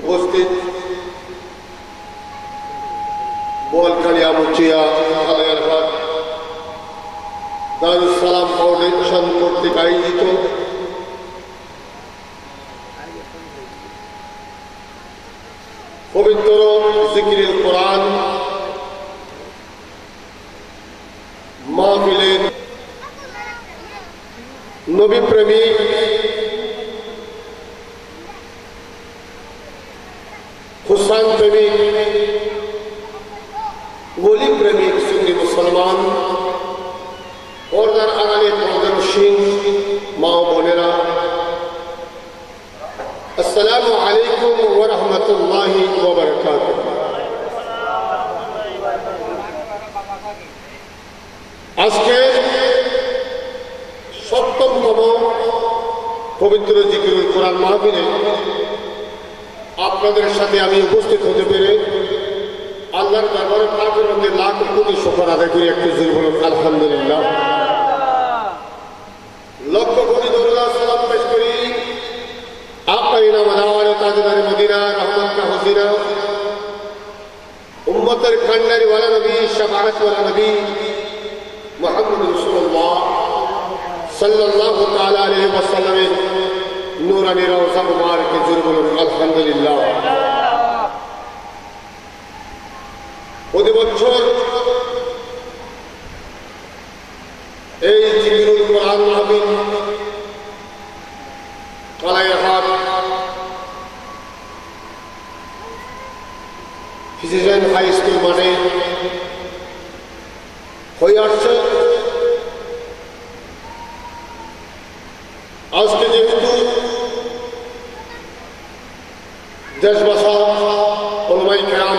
উপস্থিত বোয়ালখালী আমুচিয়া আলাইয়ারহাট দারুস সালাম ফাউন্ডেশন কর্তৃক আয়োজিত পবিত্র জিকিরুল কোরআন মাহফিলের নবী প্রেমিক হুসাইন প্রেমিক ওলি প্রেমিক সুন্নি মুসলমান পর্দার আড়ালে পর্দানশীল মা ও বোনেরা, আসসালামু আলাইকুম ওয়া রাহমাতুল্লাহি ওয়া বারাকাতুহু। আজকে ৭ম পবিত্র জিকিরুল কোরআন মাহফিলে আপনাদের সাথে আমি উপস্থিত হতে পেরে আল্লাহর দরবারে পাকের মধ্যে লাখ কোটি শুকর আদায় করি। একটু জোরে বলুন আলহামদুলিল্লাহ। লক্ষ কোটি দরুদ সালাম পেশ করি আকাইনা মানাওয়ারে তাজদারে মদিনা রহমতকা হুসিনা উম্মতের কান্ডারি ওয়ালা নবী শাফাআত ওয়ালা নবী মুহাম্মদ রাসূলুল্লাহ সাল্লাল্লাহু তাআলা আলাইহি ওয়াসাল্লামের নূরানি রওজা মুবারকে জোরে বলুন আলহামদুলিল্লাহ। প্রতি বছর এই জিকিরুল কোরআন মাহফিল আলাইয়ারহাট ফিজিশিয়ান হাই স্কুল মাঠে হয়ে আসছে। আজকে যেহেতু দেশবাসা ওলামায়ে কেরাম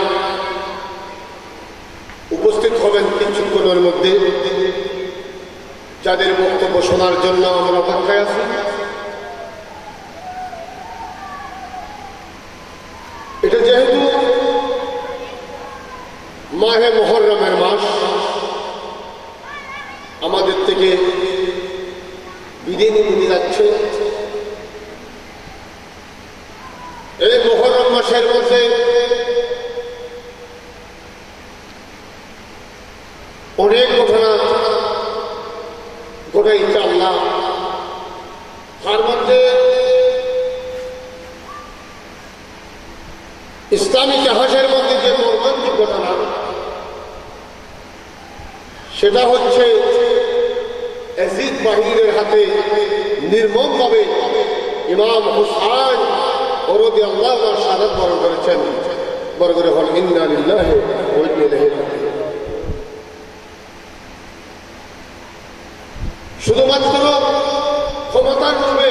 উপস্থিত হবেন কিছুক্ষণের মধ্যে, যাদের বক্তব্য শোনার জন্য আমরা অপেক্ষায় আছি। এটা যেহেতু মাহে মুহররমের মাস, আমাদের থেকে বিদায় নিতে যাচ্ছে। এই মুহররম মাসের মধ্যে অনেক ঘটনা ঘটে ইনশাআল্লাহ। তার মধ্যে ইসলামী ইতিহাসের মধ্যে যে মর্মান্তিক ঘটনা, সেটা হচ্ছে ইয়াজিদ বাহিনীর হাতে নির্মমভাবে ইমাম হুসাইন রাদিয়াল্লাহু আনহু শাহাদাত বরণ করেছেন। বড় করে বল ইন্না লিল্লাহি ওয়া ইন্না ইলাইহি রাজিউন। শুধুমাত্র ক্ষমতার লোভে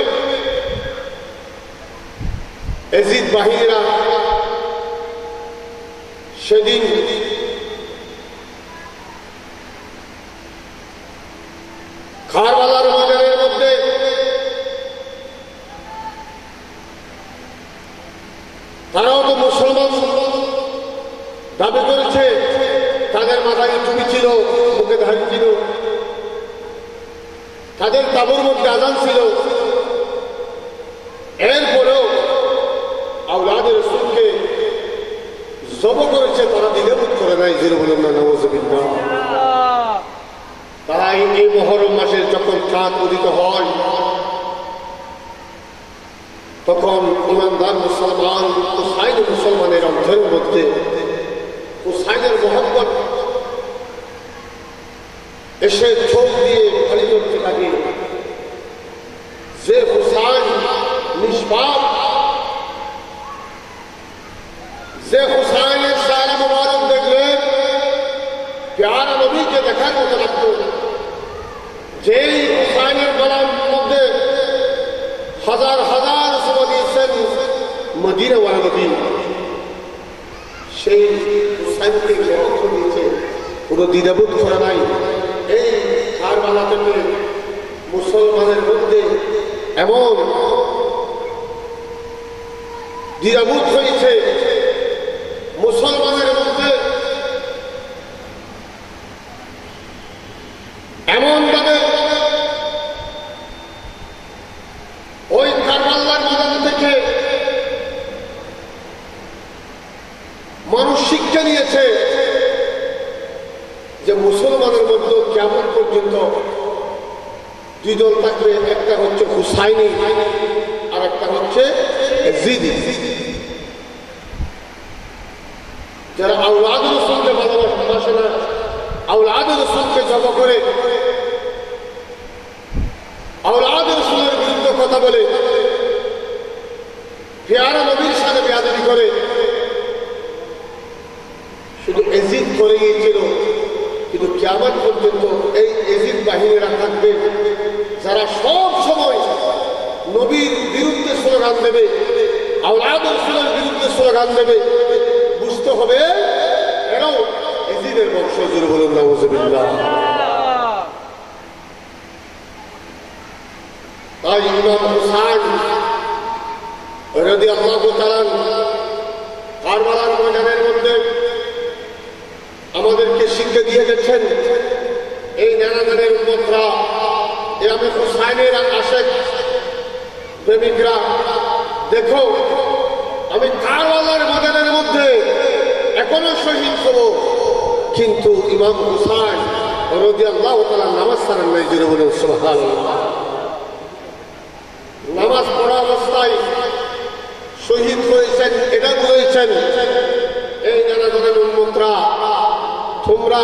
ইয়াজিদ বাহিনীরা সেদিন কারবালার ময়দানের মধ্যে তারাও তো মুসলমান দাবি করেছে, তাদের মাথায় টুপি ছিল, মুখে ধারি ছিল, তাদের তাবুর মধ্যে আযান ছিল। এরপরেও আওলাদে রাসূলকে জবহ করেছে, তারা দ্বিধাবোধ করে নাই। জোরে বলুন না নাউযুবিল্লাহ। তারা এই মুহররম মাসের যখন চাঁদ উদিত হয়, তখন ইমানদার মুসলমান হুসাইন মুসলমানের অন্তরের মধ্যে হুসাইনের মহব্বত এসে চোখ দিয়ে খালি করতে লাগে যে হুসাইন নিষ্পাপ, যে হুসাইনের চেহারা মুবারক দেখলে প্যারা নবীকে দেখার মতো লাগতো, যেই হুসাইনের গলার মধ্যে হাজার হাজার সময় দিয়েছেন মদিনাওয়ালা নবী, সেই হুসাইনকে গ্রহণ দিয়েছে, কোনো দ্বিধাবোধ করে নাই। এই কারবালা থেকে মুসলমানের মধ্যে এমন দ্বিধাবোধ হয়েছে, মুসলমানের মধ্যে এমন ভাবে ওই কারবালার ময়দান থেকে মানুষ শিক্ষা নিয়েছে যে মুসলমানের মধ্যে কেমন পর্যন্ত দুই দল থাকবে, একটা হচ্ছে হুসাইনি আর একটা হচ্ছে জিদি। যারা আওলাদ রসুলকে ভালোবাসে না, আওলাদ রসুলকে জব করে, আওলাদ রসুলের বিরুদ্ধে কথা বলে, পেয়ারা নবীর সাথে বেয়াদবি করে, শুধু এজিদ করে গিয়েছিল। কিন্তু কিয়ামত পর্যন্ত এই এজিদ বাহিনীরা থাকবে যারা সব সময় নবীর বিরুদ্ধে স্লোগান দেবে, আওলাদ রাসূলের বিরুদ্ধে স্লোগান দেবে। বুঝতে হবে এরাও এজিদের বংশধর। বলুন নাউযুবিল্লাহ। তাই ইমাম হুসাইন রাদিয়াল্লাহু তাআলা কারবালার ময়দানের মধ্যে আমাদেরকে শিক্ষা দিয়ে গেছেন, এই নানাদানের উম্মতরা, এই আমি হুসাইনের আশেক প্রেমিকরা, দেখো আমি কারবালার ময়দানের মধ্যে এখনো শহীদ হব, কিন্তু ইমাম হুসাইন রাদিয়াল্লাহু তাআলা নামাজ ছাড়েন নাই। জোরে বলুন সুবহানাল্লাহ। নামাজ পড়া অবস্থায় শহীদ হয়েছেন, এটা বলেছেন এই নানাদানের উম্মতরা, তোমরা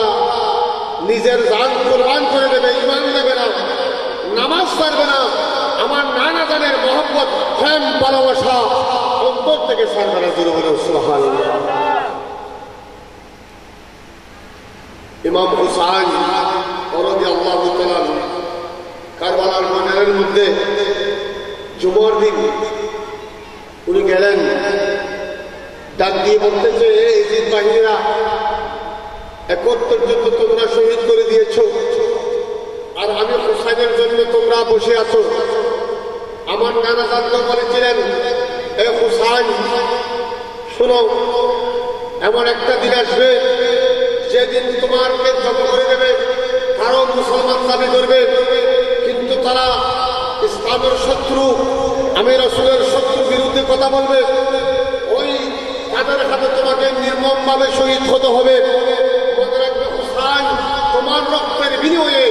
নিজের জান কুরবান করে দেবে, ঈমান দেবে না, নামাজ ছাড়বে না, আমার নানা জানের মহব্বত, প্রেম, ভালোবাসা অন্তর থেকে ছাড়বে না। জোরে বলুন সুবহানাল্লাহ। ইমাম হুসাইন রাদিয়াল্লাহু তাআলা কারবালার ময়দানের মধ্যে জুমার দিন উনি গেলেন, ডাক দিয়ে বলতেছে, এজিদ বাহিনীরা 71 জন তোমরা শহীদ করে দিয়েছ, আর আমি হুসাইনের জন্য তোমরা বসে আছো। আমার নানা জানকে বলেছিলেন, এ হুসাইন শোনো, এমন একটা দিন আসবে যেদিন তোমাকে জব করে দেবে, কারো মুসলমান দাবি করবে, কিন্তু তারা ইসলামের শত্রু, আমি রাসূলের শত্রু বিরুদ্ধে কথা বলবে, ওই তাদের হাতে তোমাকে নির্মম ভাবে শহীদ হতে হবে। তোমার রক্তের বিনিময়ে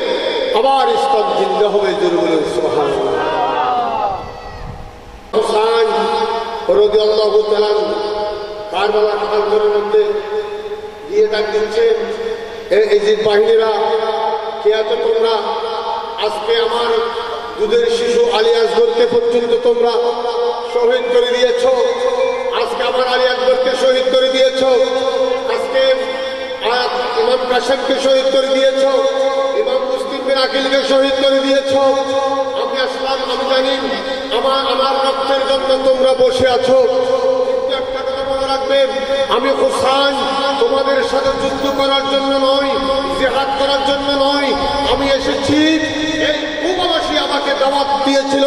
আবার ইসলাম জিন্দা হবে। জোরে বলুন সুবহানাল্লাহ। হুসাইন রাদিয়াল্লাহু তাআলা কারবালার প্রান্তরের মধ্যে গিয়ে ডাক দিচ্ছে, এই এজিদ বাহিনীরা, কে আছো তোমরা? আজকে আমার দুধের শিশু আলী আসগরকে পর্যন্ত তোমরা শহীদ করে দিয়েছ, আজকে আমার আলী আকবরকে শহীদ করে দিয়েছ, আজকে ইমাম কাসেমকে শহীদ করে দিয়েছ, ইমাম মুসলিম বিন আকিলকে শহীদ করে দিয়েছ। আমি আসলাম, আমি জানি আমার রক্তের জন্য তোমরা বসে আছো, কিন্তু একটা কথা মনে রাখবে, আমি হুসাইন তোমাদের সাথে যুদ্ধ করার জন্য নয়, জিহাদ করার জন্য নয়, আমি এসেছি, এই কুবাবাসী আমাকে দাওয়াত দিয়েছিল,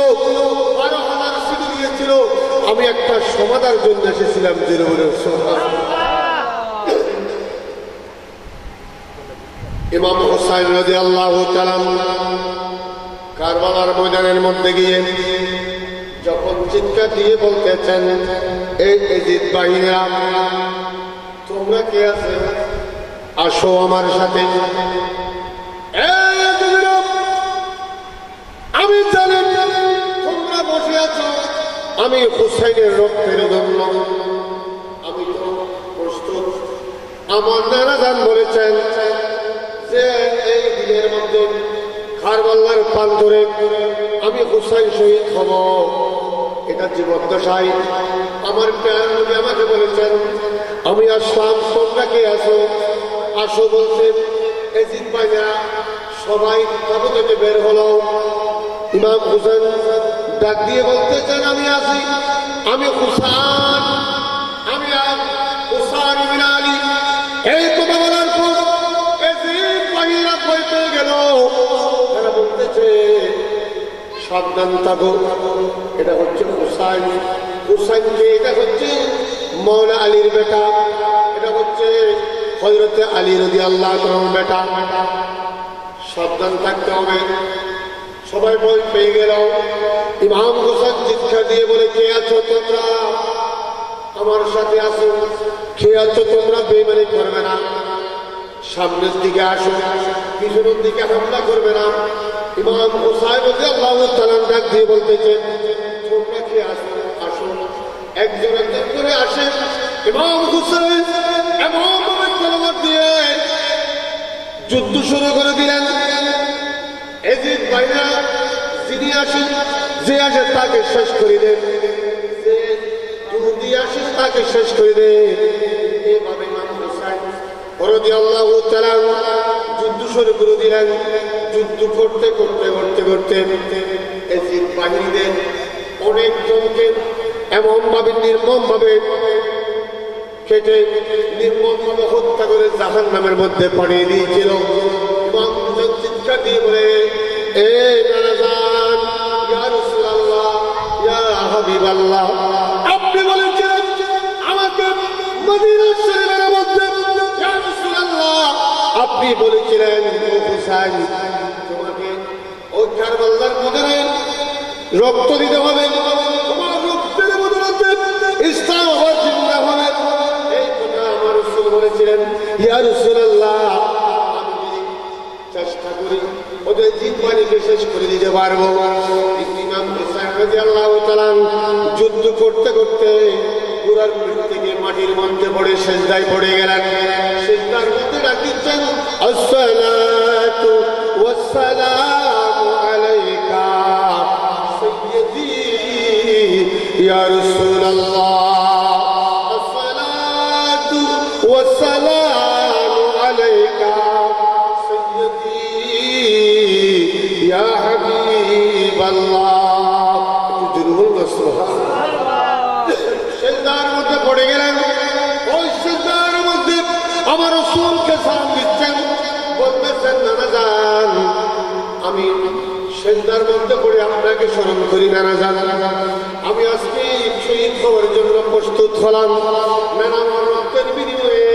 12,000 সিঁদুর দিয়েছিল, আমি একটা সমাধার জন্য এসেছিলাম। জোরে বলুন সুবহানাল্লাহ। ইমাম হুসাইন রাদিয়াল্লাহু তাআলা কারবালার ময়দানের মধ্যে গিয়ে যখন চিৎকার দিয়ে বলতেছেন, এই এজিদ বাহিনীরা, তোমরা কে আছো? আসো আমার সাথে। আমি জানি তোমরা বসে আছো, আমি হুসাইনের রক্তের জন্য আমি তো প্রস্তুত। আমার নানা জান বলেছেন যে এই দিনের মধ্যে কারবালার প্রান্তরে আমি হুসাইন শহীদ হব, এটা জীবদ্দশায় আমার প্যার নবী আমাকে বলেছেন, আমি আসলাম, তোমরা কে আছো? আসো বলছে এজিদ ভাইয়া, সবাই তাবু থেকে বের হলো। ইমাম হুসাইন ডাক দিয়ে বলতেছেন, আমি আছি, আমি হুসাইন, আমি হুসাইন ইবনে আলী। এই কথা বলার পর এজিদ বাহিনীরা ভয় পেয়ে গেল, তারা বলতেছে, সাবধান থাকো, এটা হচ্ছে হুসাইন। হুসাইনকে, এটা হচ্ছে মওলা আলীর বেটা, এটা হচ্ছে হযরতে আলী রাদিয়াল্লাহু তাআলার বেটা, সাবধান থাকতে হবে। সবাই ভয় পেয়ে গেল। ইমাম হুসাইন চিৎকার দিয়ে বলে, কে আছো তোমরা? আমার সাথে আসো। খেয়াল তো তোমরা বেইমানি করবে না, সামনের দিকে আসো, পিছনের দিকে হামলা করবে না। ইমাম হুসাইন রাদিয়াল্লাহু তাআলা ডাক দিয়ে বলতেছেন, তোমরা কি আসো আসো, একজন একজন করে আসে। ইমাম হুসাইন এমন ভাবে তলোয়ার দিয়ে যুদ্ধ শুরু করে দিলেন। এজিদ ভাইরা যিনি আসেন, যে আসে তাকে শেষ করে দেন, যে যুদ্ধে আসে তাকে শেষ করে দেন। এভাবে ইমাম হুসাইন রাদিয়াল্লাহু তাআলা যুদ্ধ শুরু করে দিলেন। যুদ্ধ করতে করতে করতে করতে এজিদ বাহিনীদের অনেকজনকে এমন ভাবে নির্মম ভাবে কেটে নির্মম ভাবে হত্যা করে জাহান্নামের মধ্যে পাঠিয়ে দিয়েছিল। ইমাম হুসাইন চিৎকার দিয়ে বলে, এ নানাজান, ইয়া রাসূলুল্লাহ, ইয়া হাবিবাল্লাহ, আপনি বলেছেন আমাকে মদিনা শরীফের মধ্যে, ইয়া রাসূলুল্লাহ, আপনি বলেছিলেন ও হুসাইন তোমাকে ওই কারবালার ময়দানে রক্ত দিতে হবে, তোমার রক্তের বদলে ইসলাম আবার জিন্দা হবে। এই কথা আমার রাসূল বলেছিলেন। ইয়া রাসূলুল্লাহ, আমি চেষ্টা করি ওদের জিতবাণীকে শেষ করে দিতে পারবো। ইমাম হুসাইন রাদিয়াল্লাহু তাআলা যুদ্ধ করতে করতে ঘোড়ার পিঠ থেকে মাটির মধ্যে পড়ে সেজদায় পড়ে গেলেন। সেজদার মধ্যে ডাকছেন, আসসালাতু ওয়াসসালামু আলাইকা সাইয়্যিদি ইয়া রাসূলুল্লাহ, আসসালাতু ওয়াসসালামু আলাইকা সাইয়্যিদি ইয়া হাবিবাল্লাহ। সেজদার মধ্যে পড়ে গেলেন। ওই সেজদার মধ্যে আমার রাসূলকে সালাম দিচ্ছেন, বলতেছেন নানাজান, আমি সেজদার মধ্যে পড়ে আপনাকে স্মরণ করি নানাজান। আমি আজকে শহীদ হওয়ার জন্য প্রস্তুত হলাম। নানা, আমার রক্তের বিনিময়ে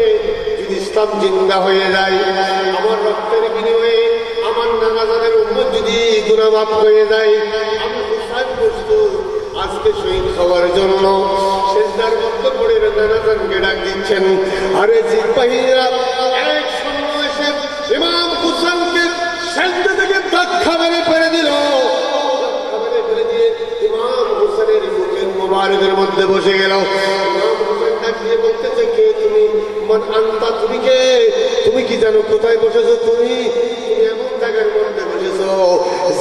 যদি ইসলাম জিন্দা হয়ে যায়, আমার রক্তের বিনিময়ে আমার নানাজানের উম্মত যদি গুনাহ মাফ হয়ে যায়, আমি হুসাইন প্রস্তুত আজকে শহীদ হওয়ার জন্য। সেজদার মধ্যে পড়ে নানাজানকে ডাক দিচ্ছেন। আরে জিতবাহীরা এক সৈন্য এসে ইমাম হুসাইনকে সেজদা থেকে ধাক্কা মেরে ফেলে দিল। ধাক্কা মেরে ফেলে দিয়ে ইমাম হুসাইনের বুকের মোবারকের মধ্যে বসে গেল। ইমাম হুসাইন ডাক দিয়ে বলতেছে, কে তুমি? মান আনতা, তুমি কে? তুমি কি জানো কোথায় বসেছো? তুমি এমন জায়গার মধ্যে বসেছো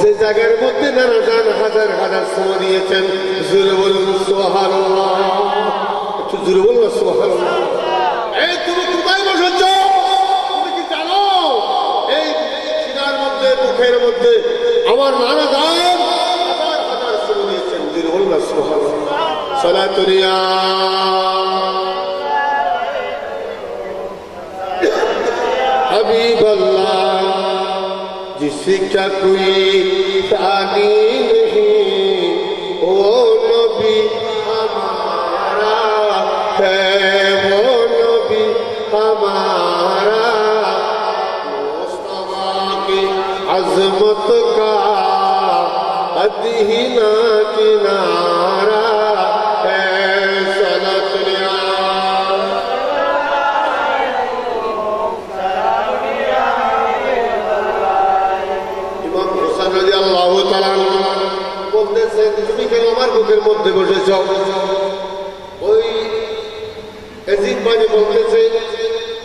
যে জায়গার মধ্যে নানাজান হাজার হাজার সময় দিয়েছেন। জোরে বলুন সুবহানাল্লাহ, একটু জোরে বলুন সুবহানাল্লাহ। এই তুমি কোথায় বসেছো? তুমি কি জানো এই সিনার মধ্যে, মুখের মধ্যে আমার নানাজান হাজার হাজার সময় দিয়েছেন। জোরে বলুন সুবহানাল্লাহ। সালাতুল্লাহ हबीबल्लाह, जिसका कोई तानी नहीं, वो नबी हमारा है, वो नबी हमारा। मुस्तफा की अजमत का कदी ना किनारा है। তুমি কেন আমার বুকের মধ্যে বসেছ? ওই এজিদ বাহিনী বলতেছে,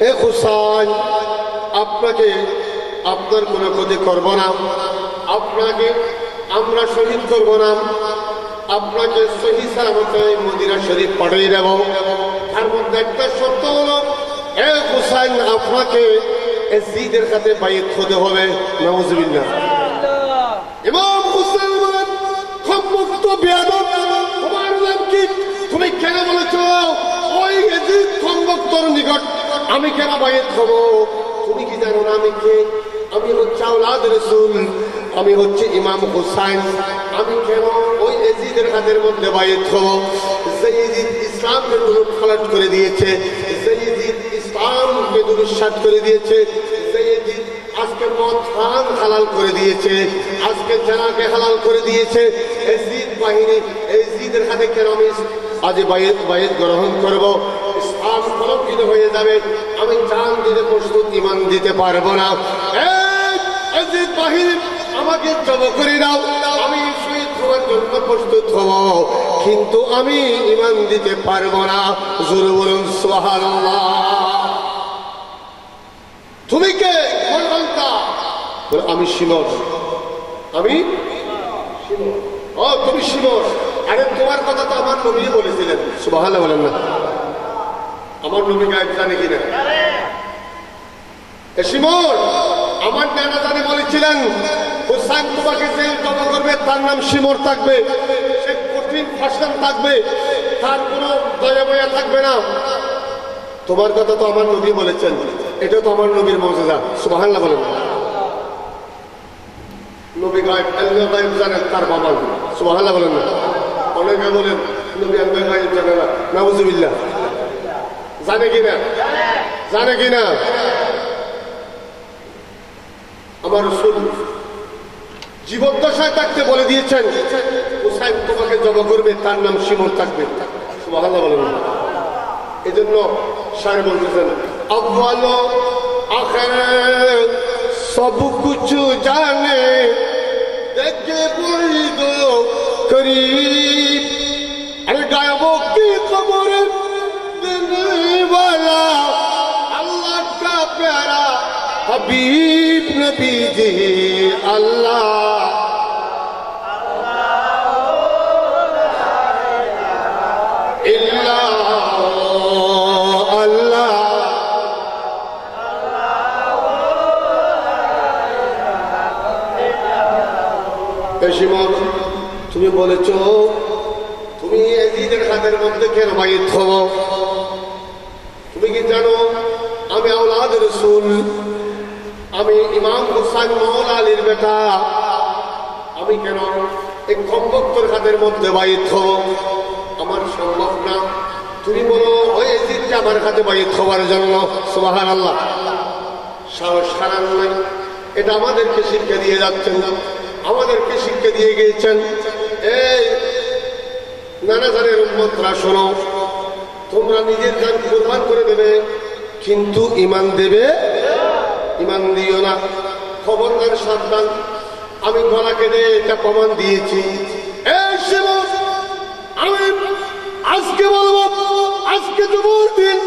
হে হুসাইন, আপনাকে আপনার কোনো ক্ষতি করব না, আপনাকে আমরা শহীদ করব না, আপনাকে সহি সালামতে মদিনা শরীফ পাঠিয়ে দেব। তার মধ্যে একটা শর্ত হলো, হে হুসাইন, আপনাকে এজিদের সাথে বাইত হতে হবে। নাউজুবিল্লাহ। ইমাম হুসাইন বলেন, খম্মুক্ত বেয়াদব, তোমার নাম কি? তুমি কেন বলেছ ওই এজিদ খম্মুক্তর নিকট আমি কেন বাইত হব? তুমি কি জানো না আমি কে? আমি হচ্ছে আওলাদ রাসূল, আমি হচ্ছে ইমাম হুসাইন। আমি কেন ওই এজিদের হাতের মধ্যে বাইত হব? যে এজিদ ইসলামকে দুলটফালট করে দিয়েছে, যে এজিদ ইসলামকে দুলিশাত করে দিয়েছে, যে এজিদ আজকে মদ হারাম হালাল করে দিয়েছে, আজকে জানাকে হালাল করে দিয়েছে, এজিদ বাহিনী, এজিদের হাতে কেন আমি আজ বাইত গ্রহণ করব? ইসলাম কলমকে শহীদ হয়ে যাবে, আমি জান দিতে প্রস্তুত, ঈমান দিতে পারবো না। এই বাহিনী আমাকে জব করে দাও, আমি শহীদ হওয়ার জন্য প্রস্তুত হব, কিন্তু আমি ঈমান দিতে পারবো না। জোরে বলুন সুবহানাল্লাহ। তুমি কে? আমি শিমর। আমি শিমর। ও তুমি শিমর? আরে তোমার কথা তো আমার নবী বলেছিলেন। সুবহানাল্লাহ বলেন না? আমার নবী গায়েব জানে কিনা? শিমর, আমার নানা জানে বলেছিলেন হুসাইন তোমাকে যে জবা করবে তার নাম শিমর থাকবে, সে কঠিন ফাঁসন থাকবে, তার কোনো দয়া ময়া থাকবে না। তোমার কথা তো আমার নবী বলেছেন, এটা তো আমার নবীর মর্যাদা। সুবহানাল্লাহ বলেন। নবী গায়েব, আল্লাহ গায়েব জানেন, তার বাবা। সুবহানাল্লাহ বলেন না? অনেকে বলেন নবী আল্লাহ গায়েব জানে না। নাউজুবিল্লাহ। জানে কিনা? জানে কিনা? আমার রাসূল জীবদ্দশায় থাকতে বলে দিয়েছেন হুসাইন তোমাকে জবা করবে, তার নাম শিমর থাকবে। সুবহানাল্লাহ বলেন। এই জন্য শায়ের বলতেছেন আউয়াল আখির সব কিছু জানে, দেখে বুঝো করিব, আরে গায়ব কি খবর দেনে वाला अल्लाह का प्यारा हबीब नबी जी अल्लाह তুমি বলেছ তুমি এজিদের হাতের মধ্যে কেন বাইত হবো? তুমি কি জানো আমি আওলাদ রাসূল, আমি ইমাম হুসাইন মাওলা আলীর বেটা, আমি কেন এক কমবক্তর হাতের মধ্যে বাইত হব? আমার সম্ভব না। তুমি বলো ওই এজিদকে আমার হাতে বাইত হওয়ার জন্য। সুবহানাল্লাহ। সাহস হারান নাই। এটা আমাদেরকে শিক্ষা দিয়ে যাচ্ছেন, আমাদেরকে শিক্ষা দিয়ে গিয়েছেন। এই নানাজানের উম্মতরা শোনো, তোমরা নিজের জান কুরবান করে দেবে, কিন্তু ঈমান দেবে, ঈমান দিও না। খবরদার সাবধান। আমি গলা কেটে এটা প্রমাণ দিয়েছি। এই শিমর, আমি আজকে বলবো, আজকে জুমার দিন,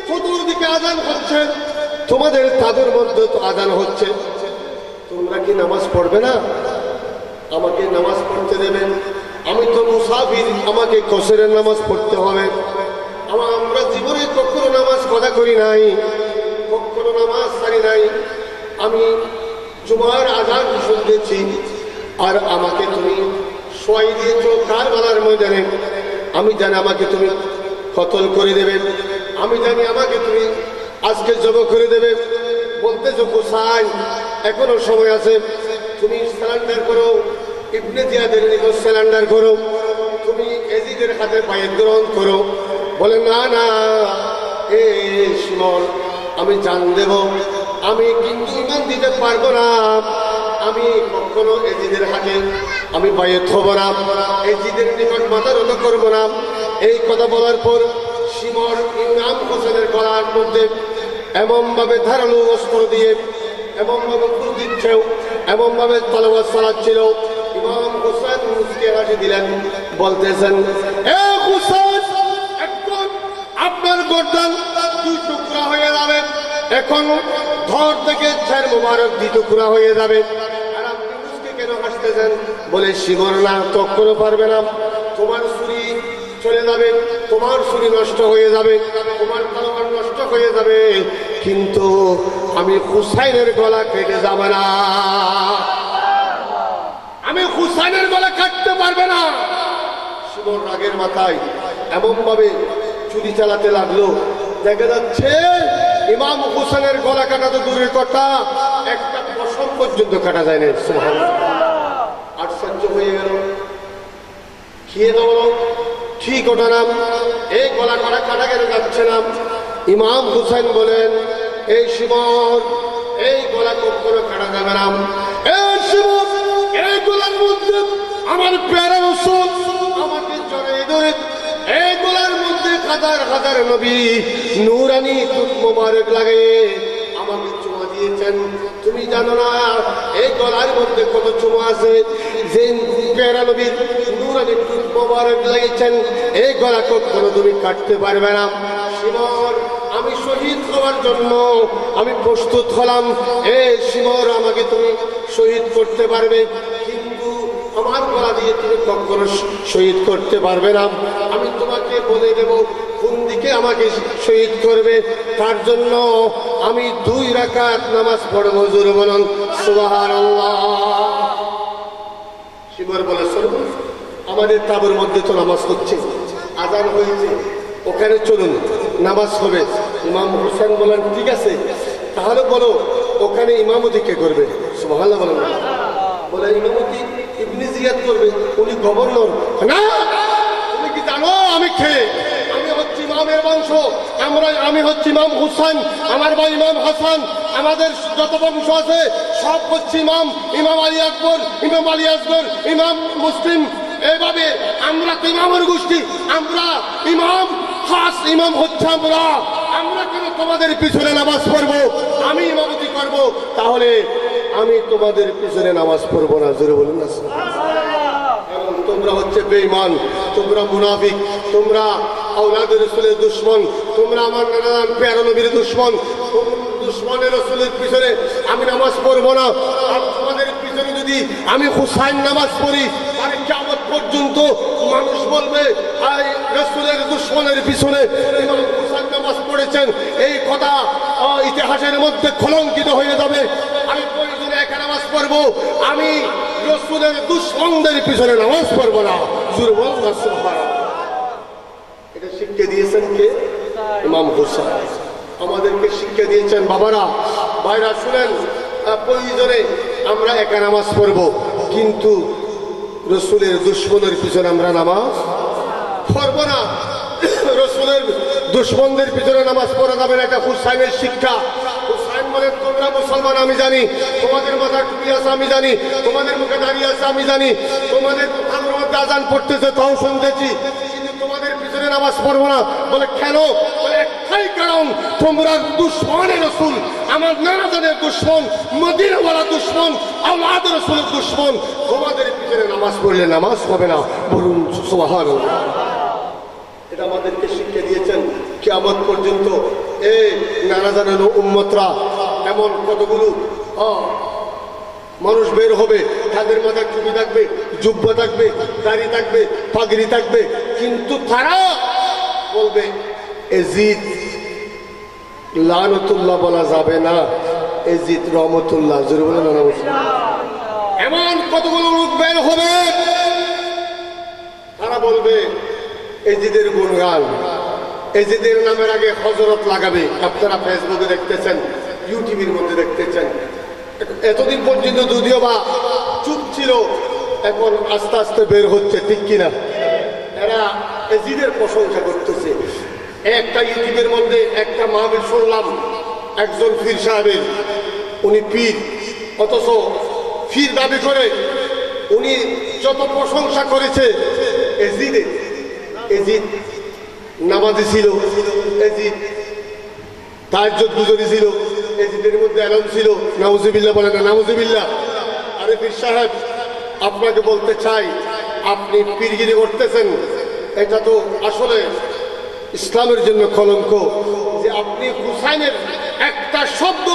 চতুর্দিকে আযান হচ্ছে, তোমাদের তাদের মধ্যে তো আযান হচ্ছে, তোমরা কি নামাজ পড়বে না? আমাকে নামাজ পড়তে দেবেন? আমি তো মুসাফির, আমাকে কসরের নামাজ পড়তে হবে। আমরা জীবনে কখনো নামাজ কথা করি নাই, কখনো নামাজ ছাড়ি নাই। আমি জুমার আযান শুনতেছি, আর আমাকে তুমি শোয়াই দিয়েছ কারবালার ময়দানে। আমি জানি আমাকে তুমি কতল করে দেবে, আমি জানি আমাকে তুমি আজকে জবাই করে দেবে। বলতেছো হুসাইন এখনো সময় আছে, তুমি সারেন্ডার করো, ইবনে জিয়াদের নিকট সারেন্ডার করো, তুমি এজিদের হাতে বায়াত গ্রহণ করো। বলে না না, এ শিমর, আমি জান দেব, আমি কিন্তু ঈমান দিতে পারবো না, আমি কখনো এজিদের হাতে আমি বায়াত হব না, এজিদের নিকট মাথা নত করবো না। এই কথা বলার পর শিমর ইমাম হোসেনের গলার মধ্যে এমন ভাবে ধারালো অস্ত্র দিয়ে এমন ভাবে ফুল দিচ্ছেও, এমন ভাবে তলোয়ার চালাচ্ছিল, ইমাম হোসেন মুস্কি হাসি দিলেন, বলতেছেন এ হোসেন, এখন আপনার গর্দান দুই টুকরা হয়ে যাবে, এখন ধর থেকে ছেড় মুবারক দুই টুকরা হয়ে যাবে। আর আপনি মুস্কি কেন হাসতেছেন? বলে শিমর না, কখনো পারবে না, তোমার ছুরি চলে যাবে, তোমার ছুরি নষ্ট হয়ে যাবে, তোমার তলোয়ার নষ্ট হয়ে যাবে, কিন্তু আমি হুসাইনের গলা কেটে যাবে না, আমি হুসাইনের গলা কাটতে পারবে না। শিমর রাগের মাথায় এমন ভাবে ছুরি চালাতে লাগলো, দেখা যাচ্ছে ইমাম হুসাইনের গলা কাটা তো দূরের কথা, একটা পশম পর্যন্ত কাটা যায় না। সুবহানাল্লাহ। আশ্চর্য হয়ে গেল, খেয়ে দেবো ঠিক ওটা নাম, এই গলা করা কাটা কেন যাচ্ছে না? ইমাম হুসাইন বলেন এই শিমর, এই গলা কখনো কাটা যাবে না, এই শিমর, এই গলার মধ্যে আমার প্যারা রাসূল আমাকে জড়িয়ে ধরে এই গলার মধ্যে হাজার হাজার নবী নূরানি দুধ মোবারক লাগে আমাকে চুমা দিয়েছেন। তুমি জানো না এই গলার মধ্যে কত চুমা আছে। যে প্যারা নবীর নূরানি দুধ মোবারক লাগিয়েছেন এই গলা কখনো তুমি কাটতে পারবে না। শিমর, আমি শহীদ হওয়ার জন্য আমি প্রস্তুত হলাম। এ শিমর, আমাকে তুমি শহীদ করতে পারবে, কিন্তু আমার গলা দিয়ে তুমি কখনো শহীদ করতে পারবে না। আমি তোমাকে বলে দেব কোন দিকে আমাকে শহীদ করবে। তার জন্য আমি 2 রাকাত নামাজ পড়ব। জোরে বলুন সুবহানাল্লাহ। শিমর বলে, চলুন, আমাদের তাঁবুর মধ্যে তো নামাজ হচ্ছে, আজান হয়েছে, ওখানে চলুন, নামাজ হবে। ইমাম হোসেন বলেন, ঠিক আছে, তাহলে বলো ওখানে ইমামতি কে করবে? সুবহানাল্লাহ বলেন। বলে, ইমামতি ইবনে জিয়াদ করবে, উনি গভর্নর। না, তুমি কি জানো আমি কে? আমি হচ্ছি ইমামের বংশ। আমি হচ্ছি ইমাম হুসাইন, আমার ভাই ইমাম হাসান, আমাদের যত বংশ আছে সব হচ্ছে ইমাম। ইমাম আলী আকবর, ইমাম আলী আসগর, ইমাম মুসলিম, এইভাবে আমরা তো ইমামের গোষ্ঠী। আমরা ইমাম খাস ইমাম হচ্ছে আমরা। আমরা কেন তোমাদের পিছনে নামাজ পড়বো? আমি ইমামতি করব, তাহলে আমি তোমাদের পিছনে নামাজ পড়বো না। জোরে বলুন না। কারণ তোমরা হচ্ছে বেঈমান, তোমরা মুনাফিক, তোমরা আওলাদে রাসূলের দুশমন, তোমরা আমার নানান প্যারা নবীর দুশমন। দুশমনের রাসূলের পিছনে আমি নামাজ পড়বো না। আর তোমাদের পিছনে যদি আমি হুসাইন নামাজ পড়ি, তাহলে কিয়ামত পর্যন্ত মানুষ বলবে এই রাসূলের দুশমনের পিছনে ইমাম হুসাইন নামাজ পড়েছেন। এই কথা ইতিহাসের মধ্যে কলঙ্কিত হয়ে যাবে। আমি প্রয়োজনে একা নামাজ পড়বো, আমি রাসূলের দুশমনদের পিছনে নামাজ পড়বো না। জোরে বলুন না সুবহানাল্লাহ। এটা শিক্ষা দিয়েছেন কে? ইমাম হুসাইন আমাদেরকে শিক্ষা দিয়েছেন। বাবারা, ভাইরা, শুনেন, প্রয়োজনে আমরা একা নামাজ পড়বো, কিন্তু রাসূলের দুশমনের পিছনে আমরা নামাজ পড়বো না। রাসূলের দুশমনদের পিছনে নামাজ পড়া যাবে না। এটা হুসাইনের শিক্ষা। হুসাইন বলে, তোমরা মুসলমান আমি জানি, তোমাদের মাথায় টুপি আছে আমি জানি, তোমাদের মুখে দাঁড়িয়ে আছে আমি জানি, তোমাদের আমার মধ্যে আজান পড়তেছে তাও শুনতেছি, কিন্তু তোমাদের পিছনে নামাজ পড়বো না। বলে, কেন? বলে, একটাই কারণ, তোমরা দুশমনের রাসূল, আমার নানাদের দুশমন, মদিনাওয়ালা দুশমন, আওলাদ রাসূলের দুশমন। তোমাদের পিছনে নামাজ পড়লে নামাজ হবে না। বলুন সুবহানাল্লাহ। এটা আমাদেরকে শিক্ষা দিয়েছেন। কিয়ামত পর্যন্ত এই নানা জানানো উম্মতরা এমন কতগুলো মানুষ বের হবে, তাদের মাথায় টুপি থাকবে, জুব্বা থাকবে, দাড়ি থাকবে, পাগড়ি থাকবে, কিন্তু তারা বলবে এজিদ লানতুল্লাহ বলা যাবে না, এজিদ রহমতুল্লাহ। জোরে বলেন না। এমন কতগুলো লোক বের হবে, তারা বলবে এজিদের গুণগান, এজিদের নামের আগে হযরত লাগাবে। আপনারা ফেসবুকে দেখতেছেন, ইউটিউবের মধ্যে দেখতেছেন। এতদিন পর্যন্ত যদিও বা চুপ ছিল, এখন আস্তে আস্তে বের হচ্ছে, ঠিক কিনা? এরা এজিদের প্রশংসা করতেছে। একটা ইউটিউবের মধ্যে একটা মাহফিল শুনলাম, একজন পীর সাহেবের, উনি পীর, অথচ পীর দাবি করে। উনি যত প্রশংসা করেছে এজিদের, এজিদ নামাজি ছিল, এজিদ তাহাজ্জুদ গুজারি ছিল, এজিদের মধ্যে আলম ছিল। নাউজুবিল্লাহ বলে না? নাউজুবিল্লাহ। আরে পীর সাহেব, আপনাকে বলতে চাই, আপনি পীরগিরি করতেছেন, এটা তো আসলে ইসলামের জন্য কলঙ্ক। যে আপনি হুসাইনের একটা শব্দ,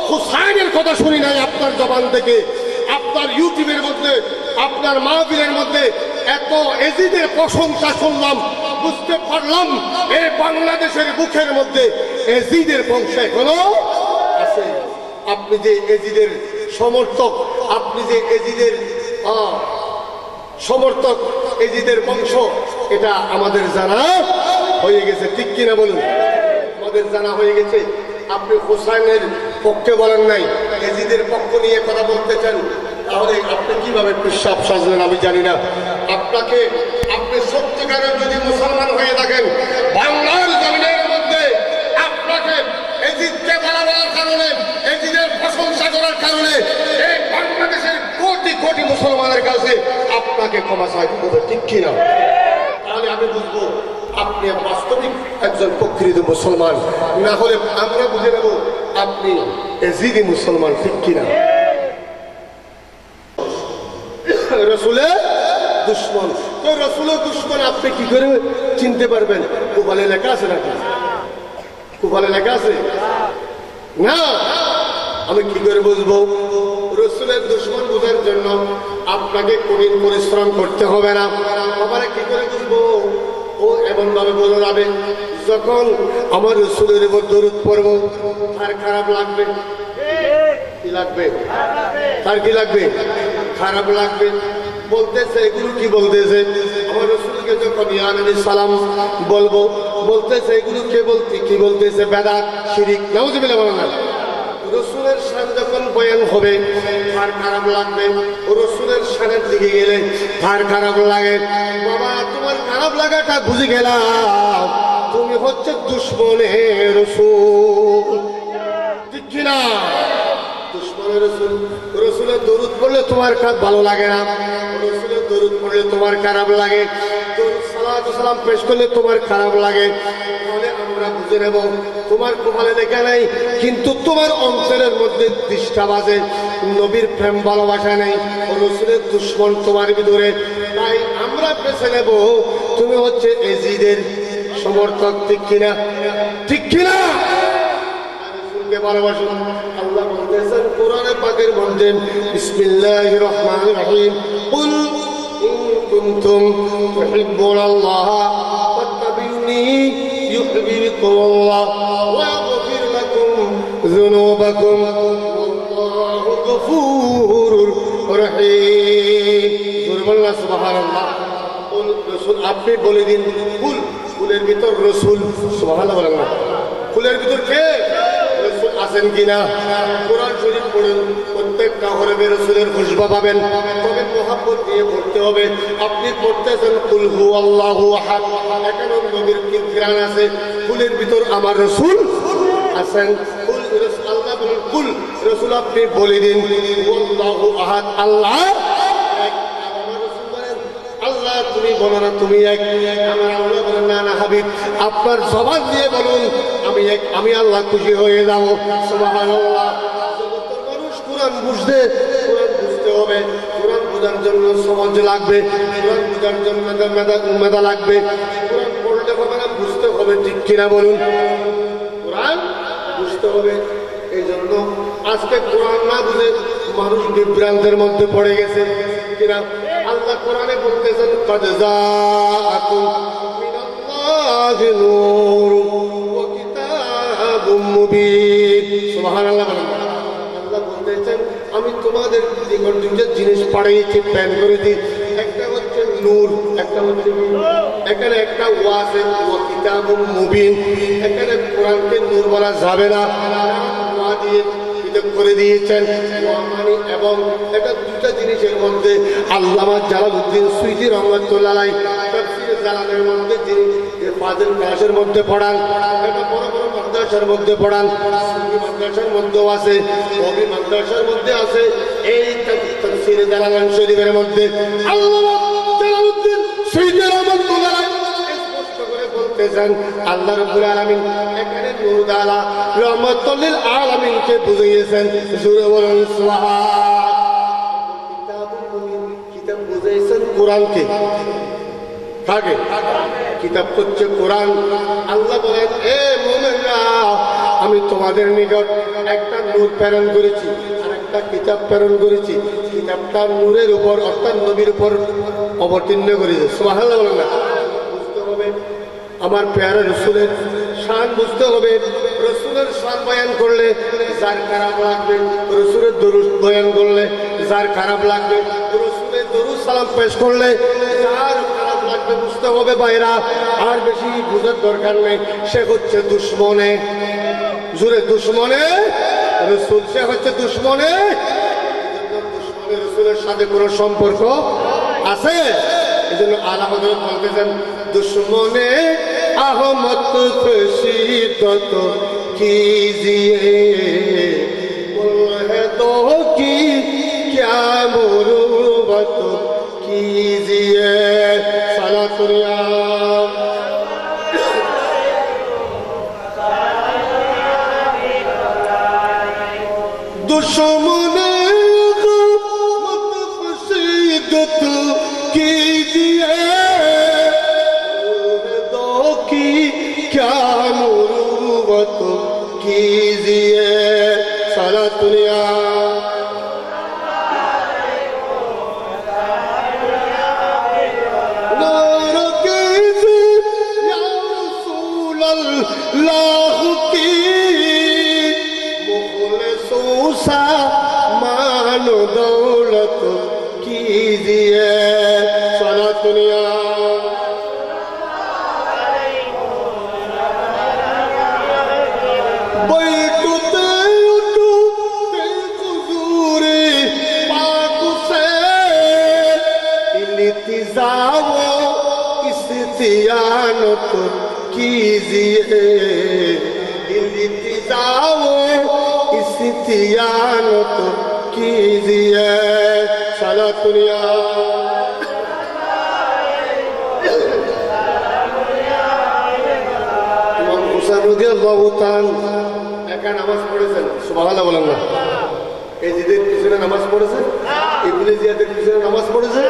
হুসাইনের কথা শুনি নাই আপনার জবান থেকে। আপনার ইউটিউবের মধ্যে, আপনার মাহফিলের মধ্যে এত এজিদের প্রশংসা শুনলাম, বুঝতে পারলাম এই বাংলাদেশের বুকের মধ্যে এজিদের বংশ এখনো আছে। আপনি যে এজিদের সমর্থক, আপনি যে এজিদের সমর্থক, এজিদের বংশ, এটা আমাদের জানা হয়ে গেছে, ঠিক কিনা বলুন? আমাদের জানা হয়ে গেছে। আপনি হুসাইনের পক্ষে বলেন নাই, এজিদের পক্ষ নিয়ে কথা বলতে চান, তাহলে আপনি কিভাবে পেশাব সাজলেন আমি জানি না। আপনাকে, আপনি সত্যিকারের যদি মুসলমান হয়ে থাকেন, বাংলার জমিনের মধ্যে আপনাকে এজিদকে বাড়াবার কারণে, এজিদের প্রশংসা করার কারণে এই বাংলাদেশের কোটি কোটি মুসলমানের কাছে আপনাকে ক্ষমা চাইতে হবে, ঠিক কিনা? তাহলে আমি বুঝবো আপনি বাস্তবিক একজন প্রকৃত মুসলমান, না হলে আমরা বুঝে নেব আপনি এজিদি মুসলমান, ঠিক কিনা? রসুলের দুশ্মন, তো রসুলের দুশ্মন আপনি কি করে চিনতে পারবেন? কুফালে লেখা আছে নাকি? কুফালে লেখা আছে না? আমি কি করে বুঝবো? রসুলের দুশ্মন বোঝার জন্য আপনাকে কঠিন পরিশ্রম করতে হবে না। আবার কি করে বুঝবো? ও এমন ভাবে বলে যাবে, যখন আমার রসুলের উপর দরুদ পড়বো তার খারাপ লাগবে। কি লাগবে? তার কি লাগবে? খারাপ লাগবে। বলতেছে এগুলো কি বলতেছে? আমার রসুলকে যখন ইয়া নবী সালাম বলবো, বলতেছে এগুলো কে বলতে কি বলতেছে? বেদাত, শিরিক, নাউযুবিল্লাহ বলেন না। রসুলের শান যখন বয়ান হবে তার খারাপ লাগবে। রসুলের শানের দিকে গেলে তার খারাপ লাগে। বাবা তোমার খারাপ লাগাটা বুঝে গেলাম, তুমি হচ্ছে দুশ্মনে রসুল, ঠিক কিনা? দুশ্মনে রসুল। রসুলের দরুদ পড়লে তোমার ভালো লাগে না, রসুলের দরুদ পড়লে তোমার খারাপ লাগে, সালাত সালাম পেশ করলে তোমার খারাপ লাগে। তাহলে আমরা বুঝে নেব তোমার কপালে লেখা নাই, কিন্তু তোমার অন্তরের মধ্যে দৃষ্টা বাজে, নবীর প্রেম ভালোবাসা নেই, রসুলের দুশ্মন তোমার ভিতরে। তাই আমরা বেছে নেব তুমি হচ্ছে এজিদের সমর্থক, ঠিক কিনা? ঠিক কিনা? ভালোবাসুন। আল্লাহ বলতেছেন কোরআনে পাকের মধ্যে, বিসমিল্লাহির রহমানির রহিম, কুল ইন কুনতুম তুহিব্বুনাল্লাহ ফাত্তাবিউনি ইউহিব্বুকুমুল্লাহ ওয়া ইয়াগফির লাকুম যুনুবাকুম ওয়াল্লাহু গফুরুর রহিম। সুবহানাল্লাহ, সুবহানাল্লাহ। কুল, রাসূল আপনি বলে দিন, কুল, কুলের ভিতর রাসূল, সুবহানাল্লাহ বলেন না। কুলের ভিতর কে? আছেন কিনা? কোরআন শরীফ পড়ুন, প্রত্যেকটা হরফে রাসূলের খুশবা পাবেন, তবে মোহাব্বত দিয়ে পড়তে হবে। আপনি পড়তেছেন কুল হু আল্লাহু আহাদ, এখানে নবীর কি ঘ্রাণ আছে? কুলের ভিতর আমার রাসূল আছেন। কুল, আল্লাহ বলেন কুল, রাসূল আপনি বলে দিন আল্লাহু আহাদ, আল্লাহ এক। আমার রাসূল বলেন আল্লাহ তুমি বলো না তুমি এক। আমার আল্লাহ বলেন না না হাবিব, আপনার জবান দিয়ে বলুন আমি এক, আমি আল্লাহ খুশি হয়ে যাবো। সুবহানাল্লাহ। মানুষ কোরআন বুঝতে হবে। কোরআন বোঝার জন্য সমাজ লাগবে, কোরআন বোঝার জন্য মেধা লাগবে। কোরআন পড়লে হবে না, বুঝতে হবে, ঠিক কিনা বলুন? কোরআন বুঝতে হবে। এই জন্য আজকে কোরআন না বুঝে মানুষ বিভ্রান্তের মধ্যে পড়ে গেছে, কিনা? আল্লাহ কোরআনে বলতেছেন কাদ জাআকুম মিনাল্লাহি নূরুন ওয়া কিতাবুম মুবিন। সুবহানাল্লাহ। আল্লাহ বলতেছেন আমি তোমাদের নিকট দুইটা জিনিস পাঠিয়েছি, প্ল্যান করেছি। একটা হচ্ছে নূর, একটা হচ্ছে এখানে একটা ওয়াজে ওয়া কিতাবুম মুবিন। এখানে কোরআনকে নূর বলা যাবে না, ওয়া দিয়ে করে দিয়েছেন এবং এটা দুটা জিনিসের মধ্যে আল্লামা জালালউদ্দিন সুয়ুতী রাহমাতুল্লাহ আলাইহি তাফসীরে জালালের মধ্যে যিনি ফাজিল ক্লাসের মধ্যে পড়ান, এটা বড় বড় মাদ্রাসার মধ্যে পড়ান, সুন্নি মাদ্রাসার মধ্যেও আছে, কওমি মাদ্রাসার মধ্যে আছে। এই তাফসীরে জালালাইন শরীফের মধ্যে আল্লামা জালালউদ্দিন সুয়ুতী রাহমাতুল্লাহ আলাইহি স্পষ্ট করে বলতেছেন আল্লাহ রাব্বুল আলামিন এখানে নূর দ্বারা রহমাতুল লিল আলামিনকে বুঝিয়েছেন। জোরে বলুন সুবহান। কিতাব বুঝাইছেন কোরআনকে, কাকে? কিতাব হচ্ছে কোরআন। আল্লাহ বলেন এ মুমিনরা আমি তোমাদের নিকট একটা নূর প্রেরণ করেছি আর একটা কিতাব প্রেরণ করেছি। কিতাবটা নূরের উপর অর্থাৎ নবীর উপর অবতীর্ণ করেছে। সুবহানাল্লাহ বলেন না? বুঝতে হবে আমার প্যারা রসুলের শান, বুঝতে হবে। রসুলের শান বয়ান করলে যার খারাপ লাগবে, রসুলের দরুদ বয়ান করলে যার খারাপ লাগবে, রসুলের দরুদ সালাম পেশ করলে যার খারাপ লাগবে, বুঝতে হবে ভাইরা। আর বেশি বুঝার দরকার নেই। সে হচ্ছে দুশ্মনে, জুড়ে দুশ্মনে রসুল, সে হচ্ছে দুশ্মনে। দুশ্মনে রসুলের সাথে কোনো সম্পর্ক আছে? এই জন্য আলা হযরত বলতেছেন दुश्मने अहमद शिद्दत कीजिए मुल्हदों की क्या मुरुबत कीजिए। सलातुल्लाह दुश्मने मत खसीदत कीजिए दो की क्या मुरुवत कीजिए सारा दुनिया लाह की मुखलिसूसा मानो दौलत कीजिए सारा दुनिया बैठते उठते हुजूरे पाक से इल्तिजाओ इस्तियानत कीजिए इल्तिजाओ इस्तियानत कीजिए सारा दुनिया इमाम हुसैन রাদিয়াল্লাহু তাআলা একা নামাজ পড়েছেন সুবহানাল্লাহ বলেন না এজিদের পিছনে নামাজ পড়েছে ইবনে জিয়াদের পিছনে নামাজ পড়েছে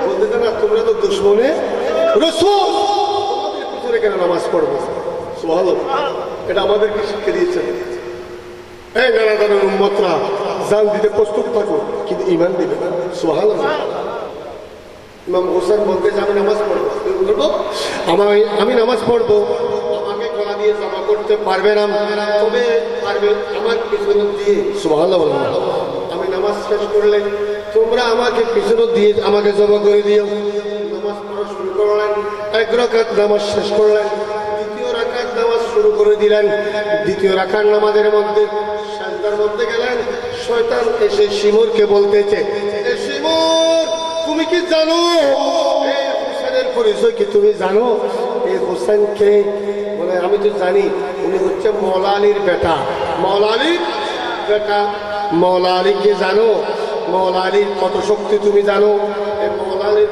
বলতে না তোমরা তো দুশমনে রাসূল কেন নামাজ পড়বো সুবহানাল্লাহ এটা আমাদেরকে শিক্ষা দিয়েছেন এই নানাদানের উম্মতরা জান দিতে প্রস্তুত থাকো কিন্তু ঈমান দিবে না সুবহানাল্লাহ ইমাম হোসেন বলতে আমি নামাজ পড়বো আমি নামাজ পড়বো আমাকে গলা দিয়ে জমা করতে পারবে না তবে পারবে আমার পিছনে দিয়ে সুবহানাল্লাহ আমি নামাজ শেষ করলে তোমরা আমাকে পিছনে দিয়ে আমাকে জমা করে দিও নামাজ পড়া শুরু করলেন এক রাকাত নামাজ শেষ করলেন দ্বিতীয় রাকাত নামাজ শুরু করে দিলেন দ্বিতীয় রাকাত নামাজের মধ্যে সাজদার মধ্যে গেলেন শয়তান এসে শিমুরকে বলতেছে এ শিমুর তুমি কি জানো এই হোসেনের পরিচয় কি তুমি জানো এই হোসেন কে বলে আমি তো জানি উনি হচ্ছে মওলা আলীর বেটা মওলা আলীর বেটা মওলা আলীকে জানো মওলা আলীর কত শক্তি তুমি জানো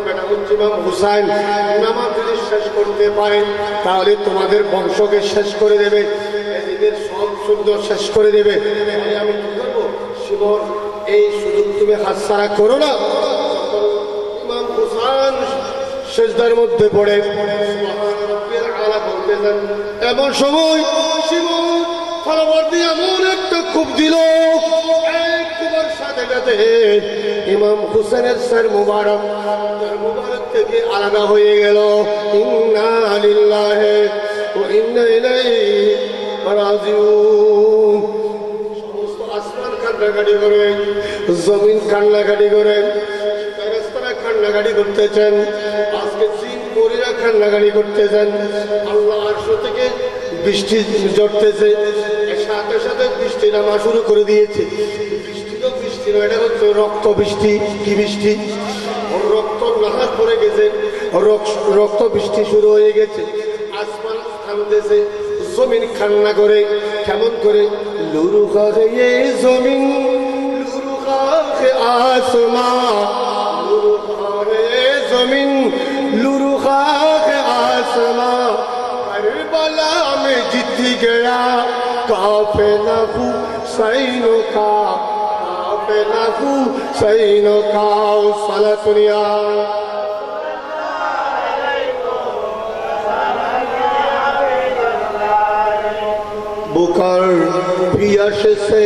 বেটা হচ্ছে ইমাম হুসাইন নামাজ যদি শেষ করতে পারে তাহলে তোমাদের বংশকে শেষ করে দেবে এদের সব সুন্দর শেষ করে দেবে আমি কি করবো শিবর এই সুযোগ তুমি হাতছাড়া করো না ইমাম হুসাইন সিজদার মধ্যে পড়ে সুবহান রাব্বিল আলা বলতেছেন এমন সময় শিবর তলোয়ার দিয়ে এমন একটা খুব দিল সাথে সাথে ইমাম হুসেনের সর মুবারক থেকে আলাদা হয়ে গেল ইন্না লিল্লাহি ওয়া ইন্না ইলাইহি রাজিউন সমস্ত আসমান কান্নাকাটি করে জমিন কান্নাকাটি করে ফেরেশতারা কান্নাকাটি করতেছেন আজকে জিন পরীরা কান্নাকাটি করতেছেন আল্লাহ আরশ থেকে বৃষ্টি ঝরতেছে সাথে সাথে বৃষ্টি নামা শুরু করে দিয়েছে বৃষ্টি এটা হচ্ছে রক্ত বৃষ্টি কি বৃষ্টি রক্ত নাহার পড়ে গেছে রক্ত বৃষ্টি শুরু হয়ে গেছে আসমান কাঁদতেছে জমিন কান্না করে কেমন করে লুরু খাগে জমিন লুরু খাগে আসমান লুরু খাগে জমিন লুরু খাগে আসমান करबला में जीत गया काफिला हुसैनों का काफिला हुसैनों का साला दुनिया बुकर पियश से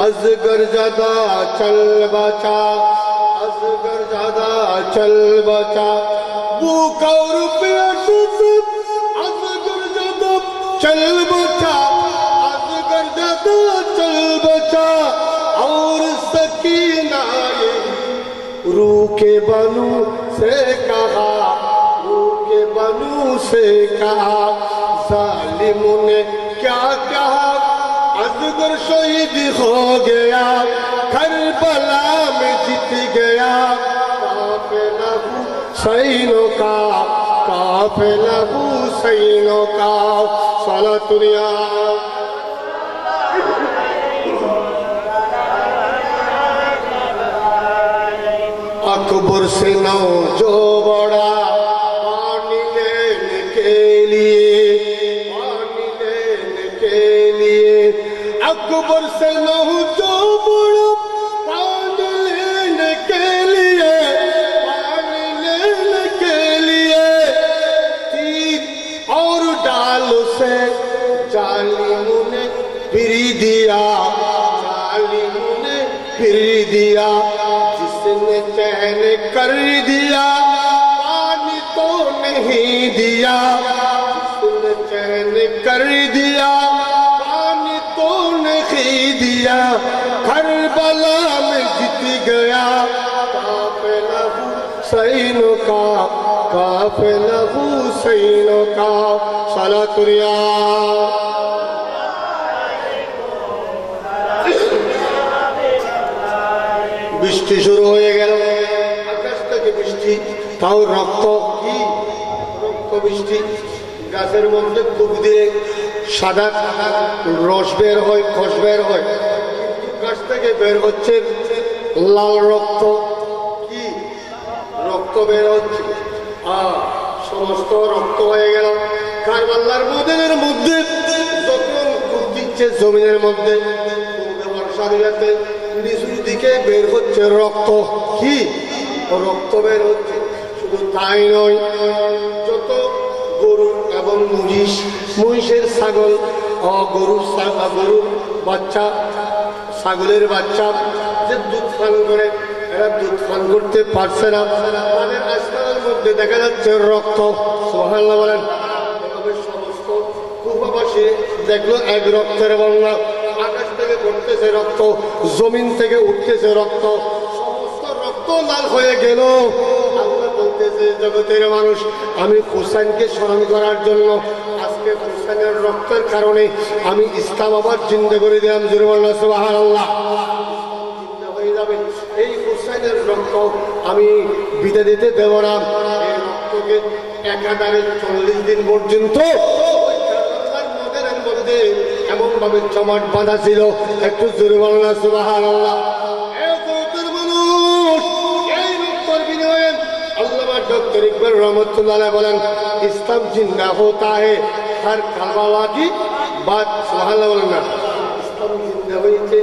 अजगर ज्यादा चल बचा अजगर ज्यादा चल बचा बुकर पियश से चल बचा अजगर ज्यादा चल बचा और सकीना रूह के बनू से कहा रूह के बनू से कहा जालिमों ने क्या कहा अजगर शहीद हो गया करबला में जीत गया काफिला हुसैनों का काफिला हुसैनों का साला दुनिया अकबर से नौ जो बड़ा पानी लेने के लिए अकबर से नौ जो जालिमों ने फिर दिया, जालिमों ने फिर दिया, जिसने चैन कर दिया पानी तो नहीं दिया, जिसने चैन कर दिया पानी तो नहीं दिया, करबला में जीत गया काफिला हुसैनों का, काफिला हुसैनों का। सालातुरिया বৃষ্টি শুরু হয়ে গেল, আকাশ থেকে বৃষ্টি, তাও রক্ত, কি রক্ত বৃষ্টি। গাছের মধ্যে ফুক দিয়ে সাদা রস বের হয়, খস বের হয়, গাছ থেকে বের হচ্ছে লাল রক্ত, কি রক্ত বের হচ্ছে, সমস্ত রক্ত হয়ে গেল। কারবালার ময়দানের মধ্যে যখন ফুক দিচ্ছে জমিনের মধ্যে, সাথে সাথে নিচুর দিকে বের হচ্ছে রক্ত, কি রক্ত বের হচ্ছে। শুধু তাই নয়, যত গরু এবং মহিষের ছাগল, গরুর বাচ্চা, ছাগলের বাচ্চা যে দুধ পান করে, এরা দুধ পান করতে পারছে না, তাদের আস্তানার মধ্যে দেখা যাচ্ছে রক্ত। সুবহানাল্লাহ বলেন। সমস্ত কুফাবাসী দেখলো এক রক্তের বন্যা, আকাশ থেকে পড়তেছে রক্ত, জমিন থেকে উঠতেছে রক্ত, সমস্ত রক্ত লাল হয়ে গেল। আল্লাহ বলতেছে, জগতের মানুষ, আমি হুসাইনকে স্মরণ করার জন্য আজকে হুসাইনের রক্তের কারণে আমি ইসলাম আবার জিন্দা করে দিলাম। জোরে বলুন সুবহানাল্লাহ। জিন্দা হয়ে যাবে, এই হুসাইনের রক্ত আমি বিদায় দিতে দেব না। এই রক্তকে একাধারে 40 দিন পর্যন্ত এমন ভাবে জমাট বাঁধা ছিল। একটু জোরে বলুন সুবহানাল্লাহ। আল্লামা ডক্টর ইকবাল রহমতুল্লাহ বলেন, ইসলাম জিন্দা হোতা है हर কারবালা কি বাত। সুবহানাল্লাহ বলেন না। ইসলাম জিন্দা হয়েছে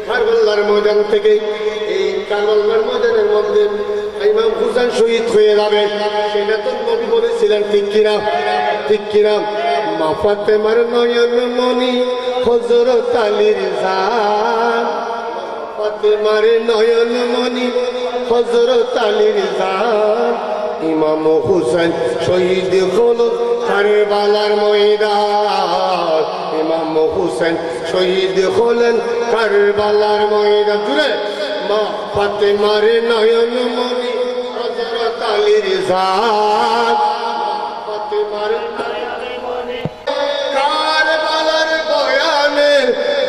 কারবালার ময়দান থেকে। এই কারবালার ময়দানের মধ্যে ইমাম হুসাইন শহীদ হয়ে যাবে, সেটা তো নবী বলেছিলেন, ঠিক কিনা? ঠিক কিনা? মা ফাতেমার নয়ন মনি হযরত আলীর জান, ফাতেমার নয়ন মনি হযরত আলীর জান, ইমাম হুসাইন শহীদ হলো কারবালার ময়দান, ইমাম হুসাইন শহীদ হলেন কারবালার ময়দান। জুড়ে মা ফাতেমার নয়ন মনি হযরত আলীর জান, ফাতেমার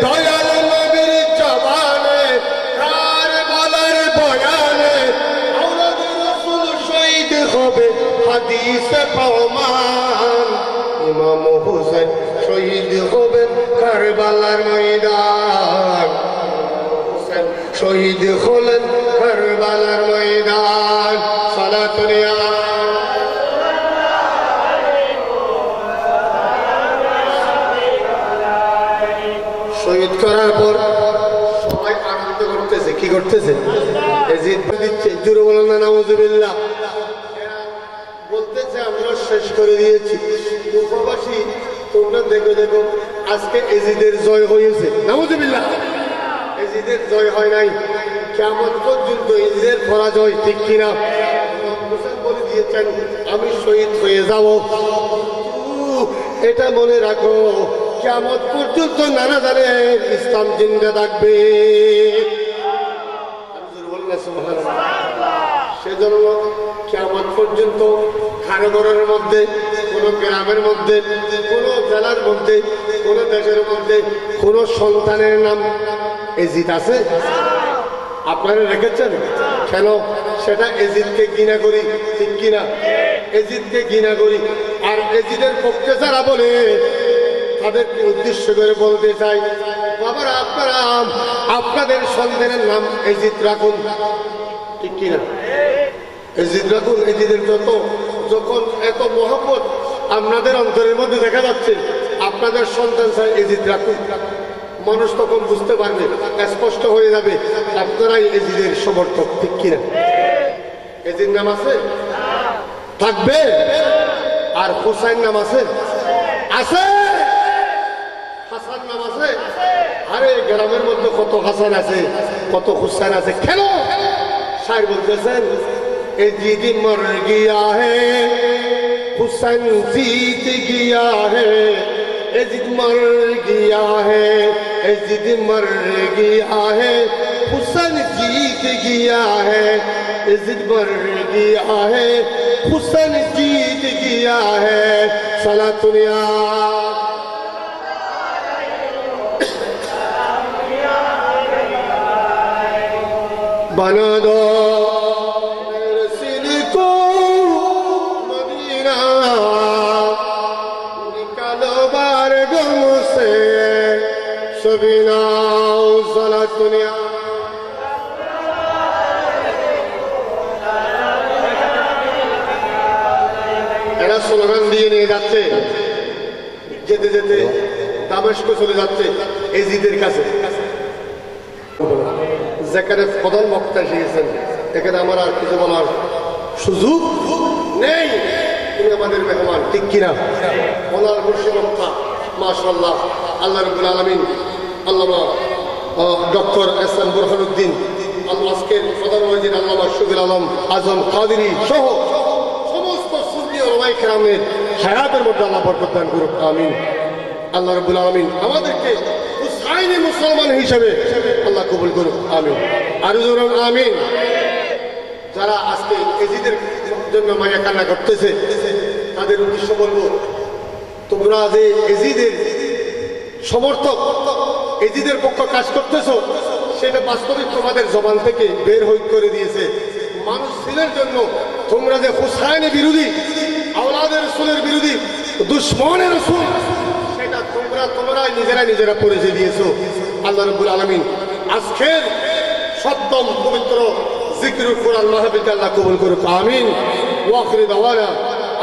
দয়াল নবীর জবানে, কারবালার বয়ানে আওলাদ রাসূল শহীদ হবে হাদিসে প্রমাণ, ইমাম হুসাইন শহীদ হবেন কারবালার ময়দান, হুসাইন শহীদ হলেন কারবালার ময়দান। সালাতুল্লাহ শহীদ করার পর সবাই আনন্দ করতেছে, কি করতেছে? এজিদ দিচ্ছে। জোরে বলেন না নাউযুবিল্লাহ। বলতেছে আমরা শেষ করে দিয়েছি। কুফাবাসী তোমরা দেখো দেখো, আজকে এজিদের জয় হয়েছে। নাউযুবিল্লাহ। এজিদের জয় হয় নাই, কিয়ামত পর্যন্ত এজিদের পরাজয়, ঠিক কিনা? হুসাইন বলে দিয়েছেন, আমি শহীদ হয়ে যাব। এটা মনে রাখো, কিয়ামত পর্যন্ত নানা জানে ইসলাম জিন্দা থাকবে। সেজন্য কিয়ামত পর্যন্ত খানগরের মধ্যে, কোন গ্রামের মধ্যে, কোন জেলার মধ্যে, কোন দেশের মধ্যে কোন সন্তানের নাম এজিদ আছে? আপনারা রেখেছেন কেন? সেটা এজিদকে ঘৃণা করি, ঠিক কিনা? এজিদকে ঘৃণা করি। আর এজিদের পক্ষে যারা বলে, তাদেরকে উদ্দেশ্য করে বলতে চাই, বাবারা আপনারা আপনাদের সন্তানের নাম এজিদ রাখুন, ঠিক কিনা? এজিদ রাখুন। এজিদের যখন এত মহব্বত আপনাদের অন্তরের মধ্যে দেখা যাচ্ছে, আপনাদের সন্তান চাই এজিদ রাখুন, মানুষ তখন বুঝতে পারবে, স্পষ্ট হয়ে যাবে আপনারাই এজিদের সমর্থক, ঠিক কিনা? এজিদ নাম আছে, থাকবে। আর হুসাইন নাম আছে, আছে। গ্রামের মধ্যে কত হাসান আছে, কত হুসাইন আছে। কেন শায়ের বলতেছেন এজিদ মর গিয়া হে হুসাইন জিত গিয়া হে, এজিদ মর গিয়া হে, এজিদ মর গিয়া হে, হুসাইন जीत गया है, इज़्ज़त मर गया है, हुसैन जीत गया है। सलातुनिया बना दो रसूल को मदीना, निकालो बारगाह से सबीना। सलातुनिया স্লোগান দিয়ে নিয়ে যাচ্ছে, যেতে যেতে দামেস্ক চলে যাচ্ছে এজিদের কাছে, যেখানে প্রধান বক্তা এসেছেন। এখানে আমার আর কিছু বলার সুযোগ নেই, তিনি আমাদের মেহমান, ঠিক কিনা? ওনার মুর্শিদ বক্তা মাশাআল্লাহ, আল্লাহ রাব্বুল আলামিন আল্লামা ডক্টর এস এম বুরহানুদ্দিন, আজকের প্রধান ওয়াজির আল্লামা শফিউল আলম আজম কাদেরী সহ কেরামের হায়াতের মধ্যে আল্লাহ বরকত দান করুক, আমিন। আল্লাহ রাব্বুল আলামিন আমাদেরকে হুসাইনি মুসলমান হিসেবে আল্লাহ কবুল করুক, আমিন। আরো জোরে আমিন। যারা আজকে এজিদের জন্য মায়া কান্না করতেছে তাদের উদ্দেশ্য বলবো, তোমরা যে এজিদের সমর্থক, এজিদের পক্ষে কাজ করতেছো, সেটা বাস্তবিক তোমাদের জবান থেকে বের হয়ে করে দিয়েছে মানুষ ছিলের জন্য। তোমরা যে হুসাইনের বিরোধী, আওলাদের রাসূলের বিরোধী, দুশমনের রাসূল, সেটা তোমরাই নিজেরা পরিচয় দিয়েছো। আল্লাহ রাব্বুল আলামিন আজকের সপ্তম পবিত্র জিকরুল কোরআন মাহফিলকে আল্লাহ কবুল করুক, আমিন। ওয়া আখিরু দাওয়ানা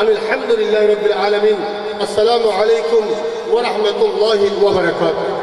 আলহামদুলিল্লাহি রাব্বিল আলামিন। আসসালামু আলাইকুম ওয়া রাহমাতুল্লাহি ওয়া বারাকাতুহু।